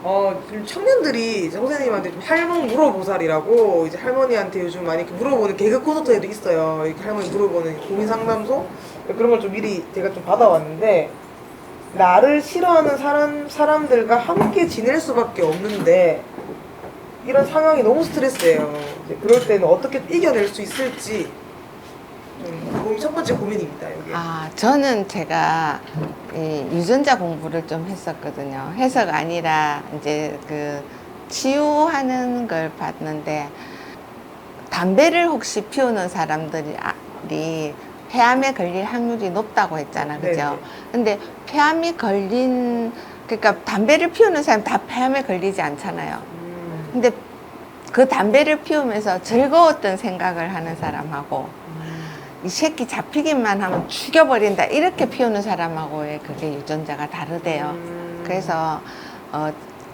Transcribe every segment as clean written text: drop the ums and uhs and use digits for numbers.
지금 청년들이 선생님한테 좀 할멈 물어보살이라고 이제 할머니한테 요즘 많이 이렇게 물어보는 개그 콘서트에도 있어요. 이렇게 할머니 물어보는 고민 상담소 그런 걸 좀 미리 제가 좀 받아왔는데 나를 싫어하는 사람들과 함께 지낼 수밖에 없는데 이런 상황이 너무 스트레스예요. 이제 그럴 때는 어떻게 이겨낼 수 있을지 첫 번째 고민입니다. 여기. 저는 제가 이 유전자 공부를 좀 했었거든요. 해서가 아니라 이제 그 치유하는 걸 봤는데 담배를 혹시 피우는 사람들이 폐암에 걸릴 확률이 높다고 했잖아, 그죠? 네네. 근데 폐암이 그러니까 담배를 피우는 사람 다 폐암에 걸리지 않잖아요. 근데 그 담배를 피우면서 즐거웠던 생각을 하는 사람하고 이 새끼 잡히기만 하면 죽여버린다 이렇게 피우는 사람하고의 그게 유전자가 다르대요. 그래서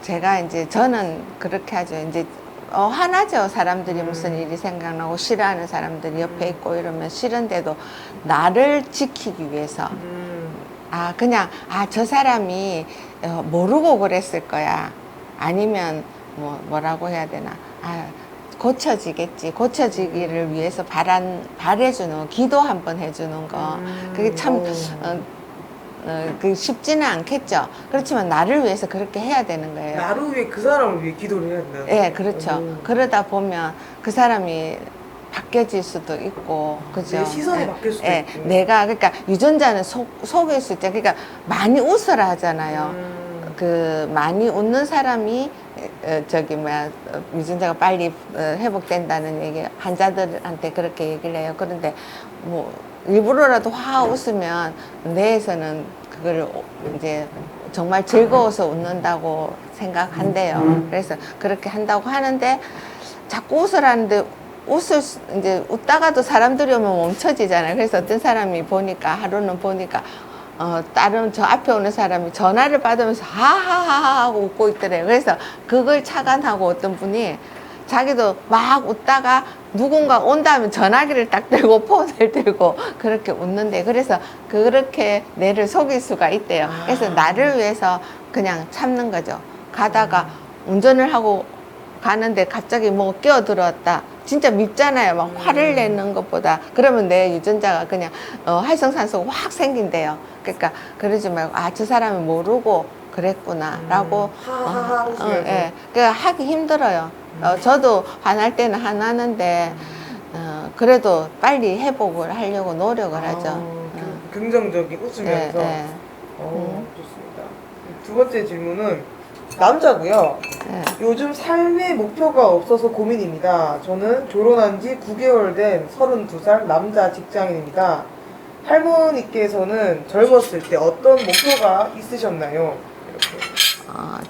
제가 이제 저는 그렇게 하죠. 이제 화나죠. 사람들이 무슨 일이 생각나고 싫어하는 사람들이 옆에 있고 이러면 싫은데도 나를 지키기 위해서 그냥 저 사람이 모르고 그랬을 거야. 아니면 뭐라고 해야 되나. 고쳐지겠지. 고쳐지기를 위해서 바래주는, 기도 한번 해주는 거. 그게 참, 그 쉽지는 않겠죠. 그렇지만 나를 위해서 그렇게 해야 되는 거예요. 나를 위해 그 사람을 위해 기도를 해야 된다. 예, 그렇죠. 그러다 보면 그 사람이 바뀌어질 수도 있고, 그죠? 내 시선이 바뀔 수도 예, 있고. 그러니까 유전자는 속일 수 있죠. 그러니까 많이 웃어라 하잖아요. 그 많이 웃는 사람이 유전자가 빨리 회복된다는 얘기 환자들한테 그렇게 얘기를 해요. 그런데 뭐 일부러라도 웃으면 뇌에서는 그걸 이제 정말 즐거워서 웃는다고 생각한대요. 그래서 그렇게 한다고 하는데 자꾸 웃으라는데 이제 웃다가도 사람들이 오면 멈춰지잖아요. 그래서 어떤 사람이 하루는 보니까 다른 저 앞에 오는 사람이 전화를 받으면서 하하하 하고 웃고 있더래요. 그래서 그걸 착안하고 어떤 분이 자기도 막 웃다가 누군가 온다면 전화기를 딱 들고 폰을 들고 그렇게 웃는데 그래서 그렇게 뇌를 속일 수가 있대요. 그래서 나를 위해서 그냥 참는 거죠. 가다가 운전을 하고 가는데 갑자기 뭐가 끼어들었다. 진짜 밉잖아요. 막 화를 내는 것보다. 그러면 내 유전자가 그냥 활성산소가 확 생긴대요. 그러니까 그러지 말고 저 사람이 모르고 그랬구나 라고 예. 그러니까 하기 힘들어요. 저도 화날 때는 화나는데 그래도 빨리 회복을 하려고 노력을 하죠. 긍정적인 웃으면서. 예, 예. 좋습니다. 두 번째 질문은 남자고요. 예. 요즘 삶의 목표가 없어서 고민입니다. 저는 결혼한 지 9개월 된 32살 남자 직장인입니다. 할머니께서는 젊었을 때 어떤 목표가 있으셨나요? 이렇게.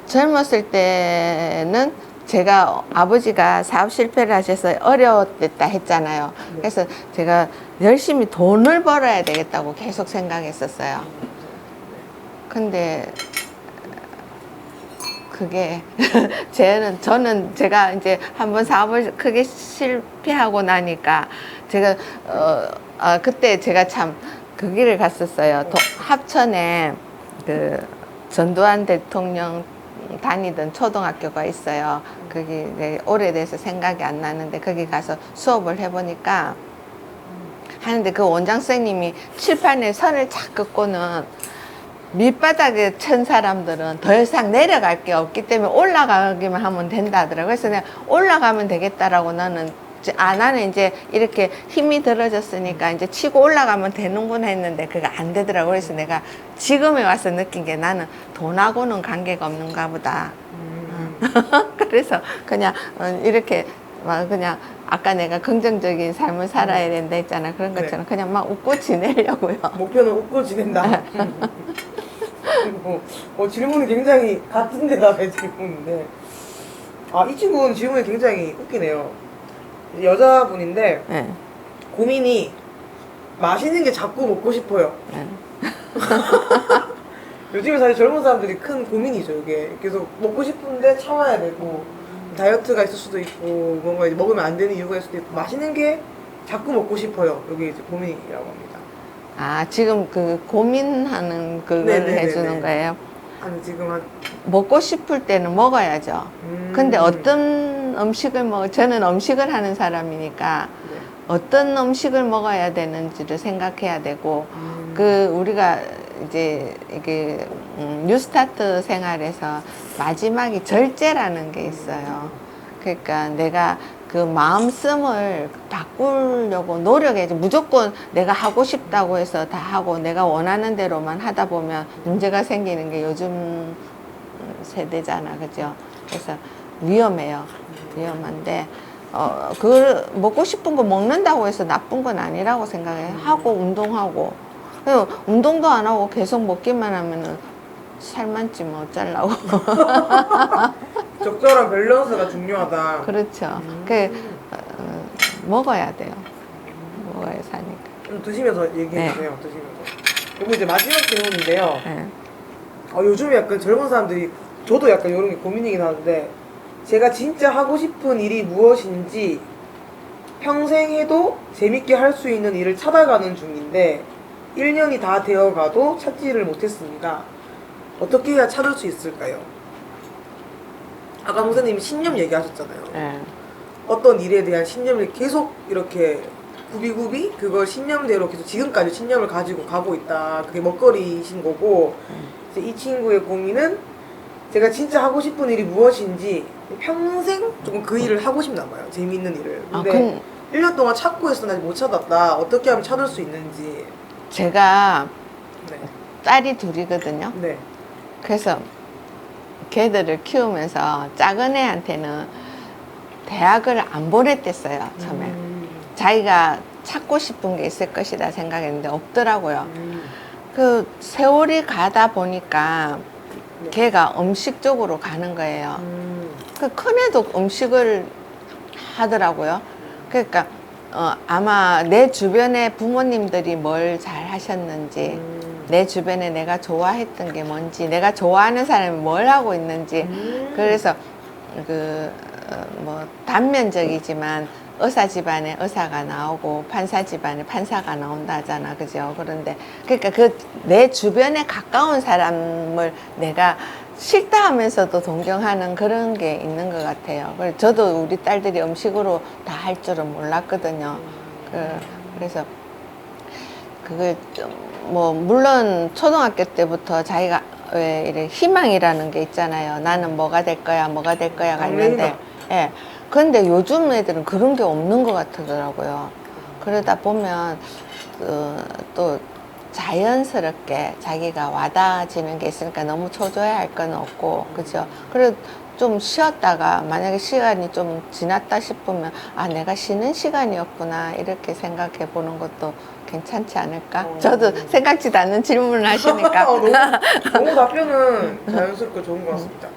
젊었을 때는 제가 아버지가 사업 실패를 하셔서 어려웠다 했잖아요. 그래서 제가 열심히 돈을 벌어야 되겠다고 계속 생각했었어요. 근데 그게 저는 제가 이제 한번 사업을 크게 실패하고 나니까 제가 그때 제가 참 그 길을 갔었어요. 합천에 그 전두환 대통령 다니던 초등학교가 있어요. 거기 오래돼서 생각이 안 나는데 거기 가서 수업을 해보니까 하는데 그 원장 선생님이 칠판에 선을 착 긋고는 밑바닥에 천 사람들은 더 이상 내려갈 게 없기 때문에 올라가기만 하면 된다 하더라고요. 그래서 내가 올라가면 되겠다라고 나는 이제 이렇게 힘이 들어졌으니까 이제 치고 올라가면 되는구나 했는데 그게 안 되더라고요. 그래서 내가 지금에 와서 느낀 게 나는 돈하고는 관계가 없는가 보다. 그래서 그냥 이렇게 막 그냥 아까 내가 긍정적인 삶을 살아야 된다 했잖아. 그런 것처럼 그냥 막 웃고 지내려고요. 목표는 웃고 지낸다. 그리고 질문이 굉장히 같은 대답의 질문인데 이 친구는 질문이 굉장히 웃기네요. 여자분인데 네. 고민이 맛있는 게 자꾸 먹고 싶어요. 네. 요즘에 사실 젊은 사람들이 큰 고민이죠. 이게 계속 먹고 싶은데 참아야 되고 다이어트가 있을 수도 있고 뭔가 이제 먹으면 안 되는 이유가 있을 수도 있고 맛있는 게 자꾸 먹고 싶어요. 여기 이제 고민이라고 합니다. 지금 그 고민하는 그걸 네네네네. 해주는 거예요. 아니 지금 한 먹고 싶을 때는 먹어야죠. 근데 어떤 음식을 저는 음식을 하는 사람이니까 네. 어떤 음식을 먹어야 되는지를 생각해야 되고, 우리가 이제 이게 뉴스타트 생활에서 마지막이 절제라는 게 있어요. 그러니까 내가 그 마음씀을 바꾸려고 노력해야지. 무조건 내가 하고 싶다고 해서 다 하고 내가 원하는 대로만 하다 보면 문제가 생기는 게 요즘 세대잖아, 그죠? 그래서 위험해요. 위험한데 먹고 싶은 거 먹는다고 해서 나쁜 건 아니라고 생각해. 하고 운동하고. 그리고 운동도 안 하고 계속 먹기만 하면은 살만 찌면 어쩌려고. 적절한 밸런스가 중요하다. 그렇죠. 먹어야 돼요. 먹어야 사니까. 드시면서 얘기해주세요. 드시면서. 그리고 이제 마지막 질문인데요. 네. 요즘에 약간 젊은 사람들이, 저도 약간 이런 게 고민이긴 하는데, 제가 진짜 하고 싶은 일이 무엇인지 평생 해도 재밌게 할 수 있는 일을 찾아가는 중인데 1년이 다 되어가도 찾지를 못했습니다. 어떻게 해야 찾을 수 있을까요? 아까 선생님이 신념 얘기하셨잖아요. 네. 어떤 일에 대한 신념을 계속 이렇게 구비구비 그걸 신념대로 계속 지금까지 신념을 가지고 가고 있다. 그게 먹거리이신 거고, 이제 이 친구의 고민은 제가 진짜 하고 싶은 일이 무엇인지 평생 조금 그 일을 하고 싶나 봐요. 재미있는 일을. 근데 1년 동안 찾고 있었는데 아직 못 찾았다. 어떻게 하면 찾을 수 있는지. 제가 네. 딸이 둘이거든요. 네. 그래서 걔들을 키우면서 작은 애한테는 대학을 안 보냈댔어요, 처음에. 자기가 찾고 싶은 게 있을 것이다 생각했는데 없더라고요. 그 세월이 가다 보니까 네. 걔가 음식 쪽으로 가는 거예요. 그 큰애도 음식을 하더라고요. 그러니까 아마 내 주변에 부모님들이 뭘 잘 하셨는지, 내 주변에 내가 좋아했던 게 뭔지, 내가 좋아하는 사람이 뭘 하고 있는지. 그래서 단면적이지만 의사 집안에 의사가 나오고 판사 집안에 판사가 나온다 하잖아, 그죠? 그런데 그러니까 내 주변에 가까운 사람을 내가 싫다 하면서도 동경하는 그런 게 있는 것 같아요. 그래서 저도 우리 딸들이 음식으로 다 할 줄은 몰랐거든요. 그래서 그걸 물론 초등학교 때부터 자기가 왜 이렇게 희망이라는 게 있잖아요. 나는 뭐가 될 거야, 뭐가 될 거야가 있는데, 예. 그런데 요즘 애들은 그런 게 없는 것 같더라고요. 그러다 보면 또 자연스럽게 자기가 와닿아지는 게 있으니까 너무 초조해할 건 없고, 그죠? 그리고 좀 쉬었다가 만약에 시간이 좀 지났다 싶으면 내가 쉬는 시간이었구나 이렇게 생각해 보는 것도 괜찮지 않을까? 저도 생각지도 않는 질문을 하시니까. 너무 답변은 자연스럽고 좋은 것 같습니다.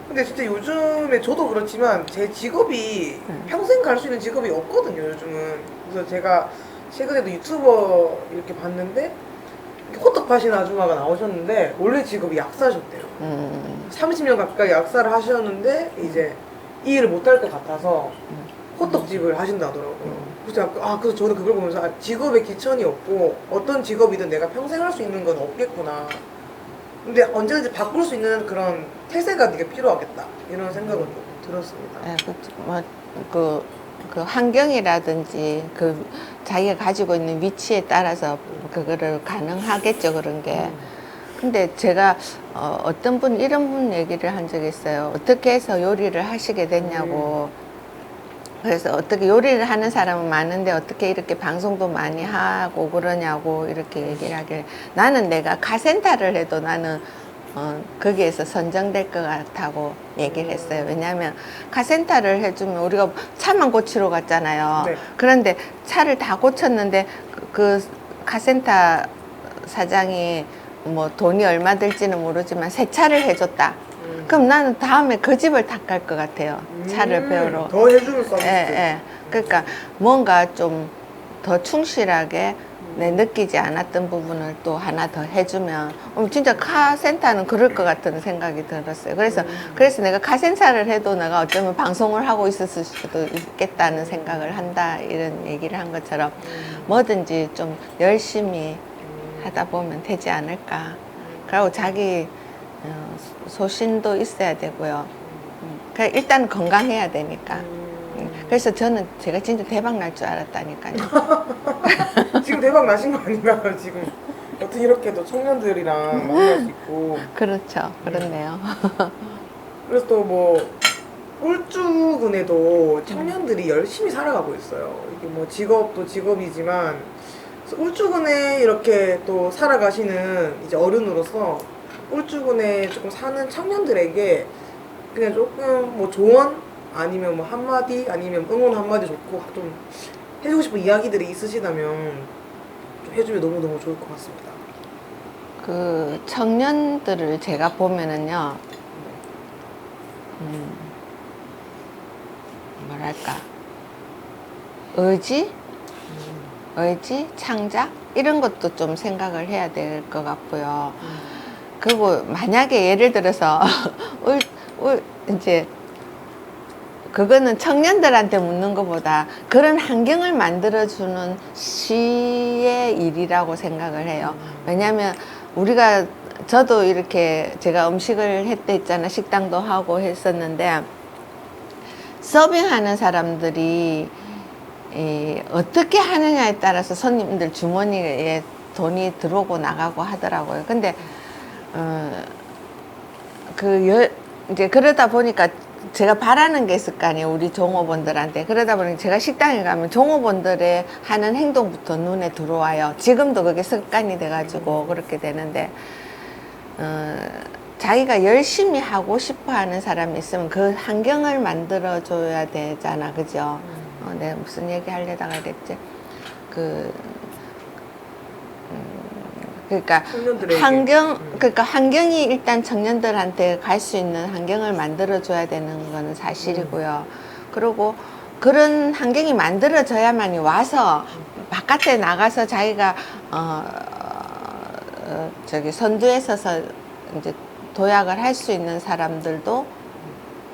근데 진짜 요즘에 저도 그렇지만 제 직업이 평생 갈 수 있는 직업이 없거든요, 요즘은. 그래서 제가 최근에도 유튜버 이렇게 봤는데 호떡 파시는 아줌마가 나오셨는데 원래 직업이 약사셨대요. 30년 가까이 약사를 하셨는데 이제 이 일을 못할 것 같아서 호떡집을 하신다더라고요. 그래서 저는 그걸 보면서 직업에 기천이 없고 어떤 직업이든 내가 평생 할 수 있는 건 없겠구나. 근데 언제든지 바꿀 수 있는 그런 태세가 되게 필요하겠다 이런 생각은 들었습니다. 네, 그 환경이라든지 자기가 가지고 있는 위치에 따라서 그거를 가능하겠죠, 그런 게. 근데 제가 어떤 분 이런 분 얘기를 한 적이 있어요. 어떻게 해서 요리를 하시게 됐냐고. 그래서 어떻게 요리를 하는 사람은 많은데 어떻게 이렇게 방송도 많이 하고 그러냐고 이렇게 얘기를 하길래, 나는 내가 카센터를 해도 나는 거기에서 선정될 것 같다고 얘기를 했어요. 왜냐하면 카센터를 해주면 우리가 차만 고치러 갔잖아요. 네. 그런데 차를 다 고쳤는데 그 카센터 사장이 돈이 얼마 들지는 모르지만 세차를 해줬다. 그럼 나는 다음에 그 집을 닦을 것 같아요. 차를 배우러. 더 해주는 서비스. 예. 그러니까 뭔가 좀 더 충실하게 내 느끼지 않았던 부분을 또 하나 더 해주면 진짜 카센터는 그럴 것 같은 생각이 들었어요. 그래서 내가 카센터를 해도 내가 어쩌면 방송을 하고 있었을 수도 있겠다는 생각을 한다, 이런 얘기를 한 것처럼 뭐든지 좀 열심히 하다 보면 되지 않을까. 그리고 자기 소신도 있어야 되고요. 그러니까 일단 건강해야 되니까. 그래서 저는 제가 진짜 대박 날 줄 알았다니까요. 지금 대박 나신 거 아닌가요? 지금 어떻게 이렇게 또 청년들이랑 만날 수 있고. 그렇죠. 그렇네요. 그래서 또 뭐 울주군에도 청년들이 열심히 살아가고 있어요. 이게 뭐 직업도 직업이지만 그래서 울주군에 이렇게 또 살아가시는 이제 어른으로서 울주군에 조금 사는 청년들에게 그냥 조금 뭐 조언 아니면 뭐 한마디 아니면 응원 한마디 좋고 좀 해주고 싶은 이야기들이 있으시다면 좀 해주면 너무너무 좋을 것 같습니다. 그 청년들을 제가 보면은요, 뭐랄까, 의지, 창작 이런 것도 좀 생각을 해야 될 것 같고요. 그리고 만약에 예를 들어서 이제 그거는 청년들한테 묻는 것보다 그런 환경을 만들어주는 시의 일이라고 생각을 해요. 왜냐하면 저도 이렇게 제가 음식을 했잖아. 식당도 하고 했었는데 서빙하는 사람들이 어떻게 하느냐에 따라서 손님들 주머니에 돈이 들어오고 나가고 하더라고요. 근데 이제 그러다 보니까 제가 바라는 게 있을 거 아니에요. 우리 종업원들한테. 그러다 보니까 제가 식당에 가면 종업원들의 하는 행동부터 눈에 들어와요. 지금도 그게 습관이 돼가지고 그렇게 되는데, 자기가 열심히 하고 싶어 하는 사람이 있으면 그 환경을 만들어줘야 되잖아. 그죠? 내가 무슨 얘기 하려다가 그랬지? 그러니까 그러니까 환경이 일단 청년들한테 갈 수 있는 환경을 만들어줘야 되는 거는 사실이고요. 그리고 그런 환경이 만들어져야만이 와서 바깥에 나가서 자기가 저기 선두에 서서 이제 도약을 할 수 있는 사람들도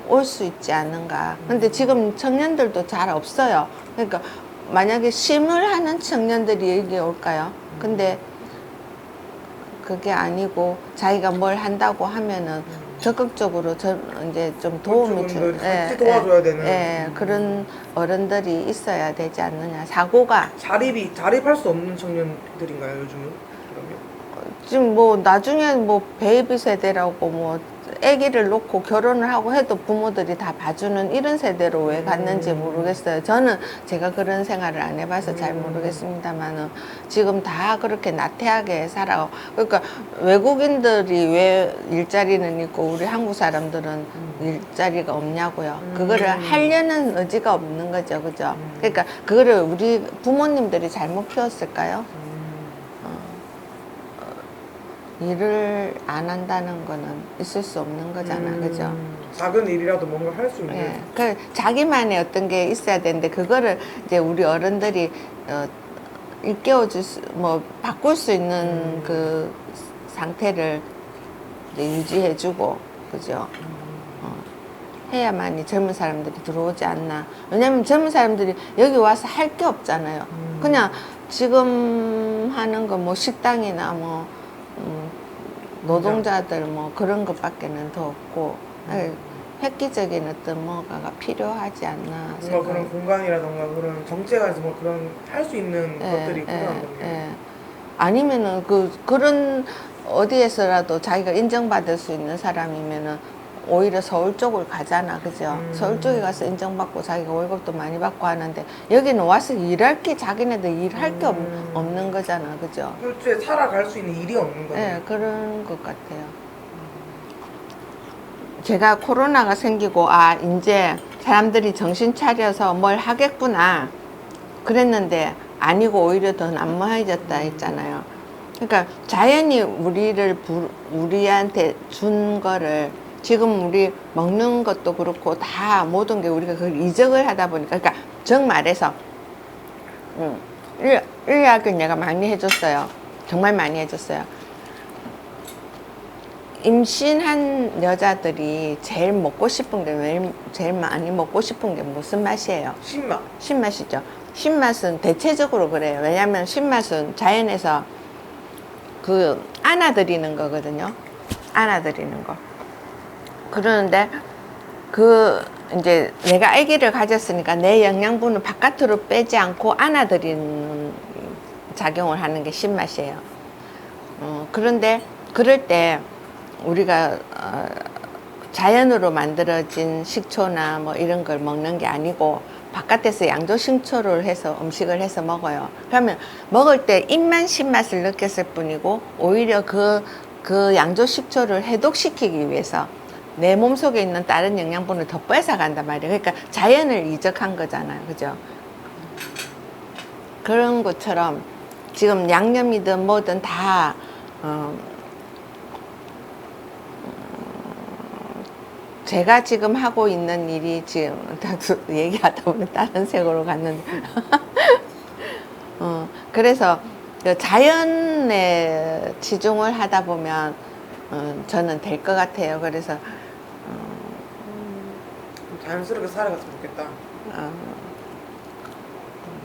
올 수 있지 않는가. 근데 지금 청년들도 잘 없어요. 그러니까 만약에 심을 하는 청년들이 여기 올까요? 근데 그게 아니고 자기가 뭘 한다고 하면은 적극적으로 이제 좀 도움이 같이 도와줘야 되는 그런 어른들이 있어야 되지 않느냐. 사고가 자립할 수 없는 청년들인가요 요즘은? 그러면? 지금 뭐 나중에 뭐 베이비 세대라고 뭐 아기를 놓고 결혼을 하고 해도 부모들이 다 봐주는 이런 세대로 왜 갔는지 모르겠어요. 저는 제가 그런 생활을 안 해봐서 잘 모르겠습니다만은 지금 다 그렇게 나태하게 살아. 그러니까 외국인들이 왜 일자리는 있고 우리 한국 사람들은 일자리가 없냐고요. 그거를 하려는 의지가 없는 거죠, 그죠? 그러니까 그거를 우리 부모님들이 잘못 키웠을까요? 일을 안 한다는 거는 있을 수 없는 거잖아, 그죠? 작은 일이라도 뭔가 할 수 있는. 예, 그 자기만의 어떤 게 있어야 되는데 그거를 이제 우리 어른들이 일깨워줄 뭐 바꿀 수 있는 그 상태를 이제 유지해주고, 그죠? 해야만이 젊은 사람들이 들어오지 않나. 왜냐면 젊은 사람들이 여기 와서 할 게 없잖아요. 그냥 지금 하는 거 뭐 식당이나 뭐 노동자들 뭐 그런 것밖에는 더 없고 획기적인 어떤 뭐가가 필요하지 않나 뭔가 그런 공간이라던가 그런 정책에서 뭐 그런 할 수 있는 것들이 필요한 거네요. 아니면은 그런 어디에서라도 자기가 인정받을 수 있는 사람이면은 오히려 서울 쪽을 가잖아, 그죠? 서울 쪽에 가서 인정받고 자기가 월급도 많이 받고 하는데 여기는 와서 일할 게 자기네들 일할 게 없는 거잖아, 그죠? 그렇죠. 살아갈 수 있는 일이 없는 거예요. 네, 그런 것 같아요. 제가 코로나가 생기고 이제 사람들이 정신 차려서 뭘 하겠구나 그랬는데 아니고 오히려 더 난무해졌다 했잖아요. 그러니까 자연이 우리한테 준 거를 지금 우리 먹는 것도 그렇고 다 모든 게 우리가 그걸 이적을 하다 보니까, 그러니까 정말해서 의학을 내가 많이 해줬어요. 정말 많이 해줬어요. 임신한 여자들이 제일 먹고 싶은 게 제일 많이 먹고 싶은 게 무슨 맛이에요? 신맛. 신맛이죠. 신맛은 대체적으로 그래요. 왜냐하면 신맛은 자연에서 안아들이는 거거든요. 안아드리는 거. 그러는데 그 이제 내가 아기를 가졌으니까 내 영양분을 바깥으로 빼지 않고 안아드리는 작용을 하는 게 신맛이에요. 그런데 그럴 때 우리가 자연으로 만들어진 식초나 뭐 이런 걸 먹는 게 아니고 바깥에서 양조식초를 해서 음식을 해서 먹어요. 그러면 먹을 때 입만 신맛을 느꼈을 뿐이고 오히려 그 양조식초를 해독시키기 위해서 내 몸속에 있는 다른 영양분을 더 뺏어간단 말이에요. 그러니까 자연을 이적한 거잖아요. 그죠? 그런 것처럼 지금 양념이든 뭐든 다 제가 지금 하고 있는 일이 지금 얘기하다 보면 다른 색으로 갔는데 그래서 그 자연에 치중을 하다 보면 저는 될 것 같아요. 그래서 자연스럽게 살아갔으면 좋겠다.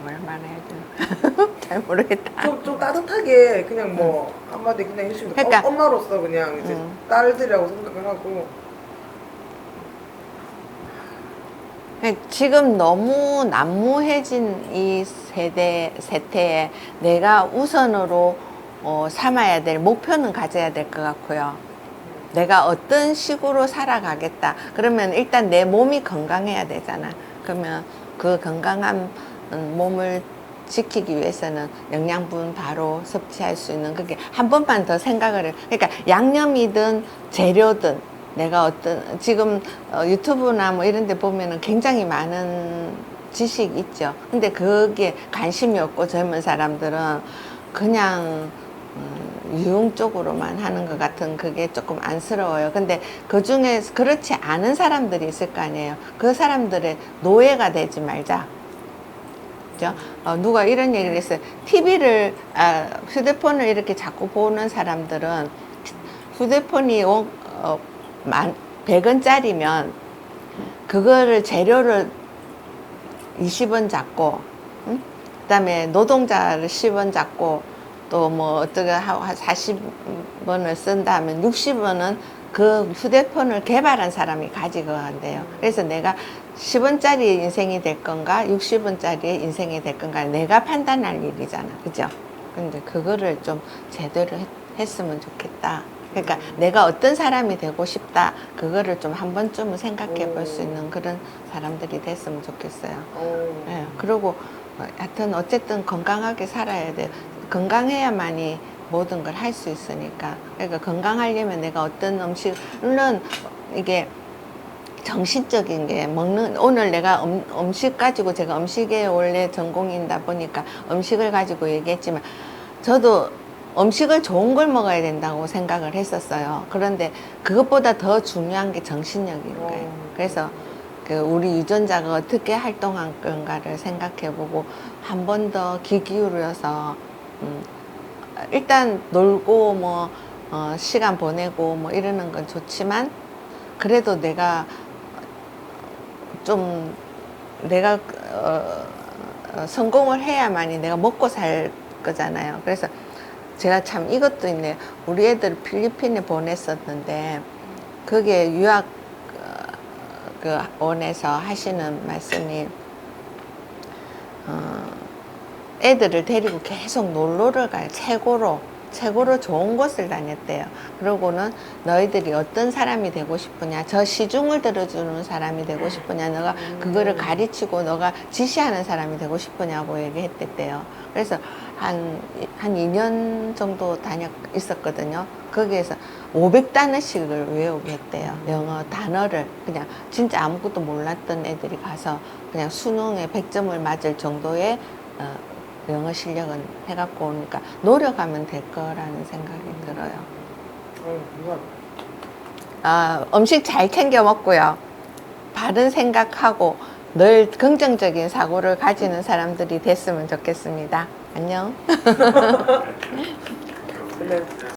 뭘 말해야 되나? 잘 모르겠다. 좀 따뜻하게 그냥 뭐 한마디 그냥 해주시면 그러니까 엄마로서 그냥 이제 딸들이라고 생각을 하고. 지금 너무 난무해진 이 세태에 내가 우선으로 삼아야 될 목표는 가져야 될 것 같고요. 내가 어떤 식으로 살아가겠다. 그러면 일단 내 몸이 건강해야 되잖아. 그러면 그 건강한 몸을 지키기 위해서는 영양분 바로 섭취할 수 있는 그게 한 번만 더 생각을 해. 그러니까 양념이든 재료든 내가 어떤 지금 유튜브나 뭐 이런 데 보면은 굉장히 많은 지식이 있죠. 근데 그게 관심이 없고 젊은 사람들은 그냥 유흥 쪽으로만 하는 것 같은 그게 조금 안쓰러워요. 근데 그 중에 그렇지 않은 사람들이 있을 거 아니에요. 그 사람들의 노예가 되지 말자. 그죠? 누가 이런 얘기를 했어요. 휴대폰을 이렇게 자꾸 보는 사람들은 휴대폰이 100원짜리면 그거를 재료를 20원 잡고 그 다음에 노동자를 10원 잡고 또 뭐 어떻게 40원을 쓴다 하면 60원은 그 휴대폰을 개발한 사람이 가지고 간대요. 그래서 내가 10원짜리 인생이 될 건가 60원짜리 인생이 될 건가 내가 판단할 일이잖아. 그죠? 근데 그거를 좀 제대로 했으면 좋겠다. 그러니까 내가 어떤 사람이 되고 싶다. 그거를 좀 한 번쯤은 생각해 볼 수 있는 그런 사람들이 됐으면 좋겠어요. 예, 그리고 하여튼 어쨌든 건강하게 살아야 돼요. 건강해야만이 모든 걸 할 수 있으니까. 그러니까 건강하려면 내가 어떤 물론 이게 정신적인 게 먹는 오늘 내가 음식 가지고 제가 음식에 원래 전공이다 보니까 음식을 가지고 얘기했지만 저도 음식을 좋은 걸 먹어야 된다고 생각을 했었어요. 그런데 그것보다 더 중요한 게 정신력인 거예요. 그래서 그 우리 유전자가 어떻게 활동한 건가를 생각해보고 한 번 더 귀 기울여서 일단 놀고 뭐 시간 보내고 뭐 이러는 건 좋지만 그래도 내가 좀 내가 성공을 해야만이 내가 먹고 살 거잖아요. 그래서 제가 참 이것도 있네요. 우리 애들 필리핀에 보냈었는데 그게 유학 그 원에서 하시는 말씀이 애들을 데리고 계속 놀러를 가요. 최고로 좋은 곳을 다녔대요. 그러고는 너희들이 어떤 사람이 되고 싶으냐, 저 시중을 들어주는 사람이 되고 싶으냐, 너가 그거를 가르치고 너가 지시하는 사람이 되고 싶으냐고 얘기했댔대요. 그래서 한 2년 정도 있었거든요. 거기에서 500단어씩을 외우게 했대요. 영어 단어를 그냥 진짜 아무것도 몰랐던 애들이 가서 그냥 수능에 100점을 맞을 정도의 영어 실력은 해갖고 오니까 노력하면 될 거라는 생각이 들어요. 음식 잘 챙겨 먹고요. 바른 생각하고 늘 긍정적인 사고를 가지는 사람들이 됐으면 좋겠습니다. 안녕.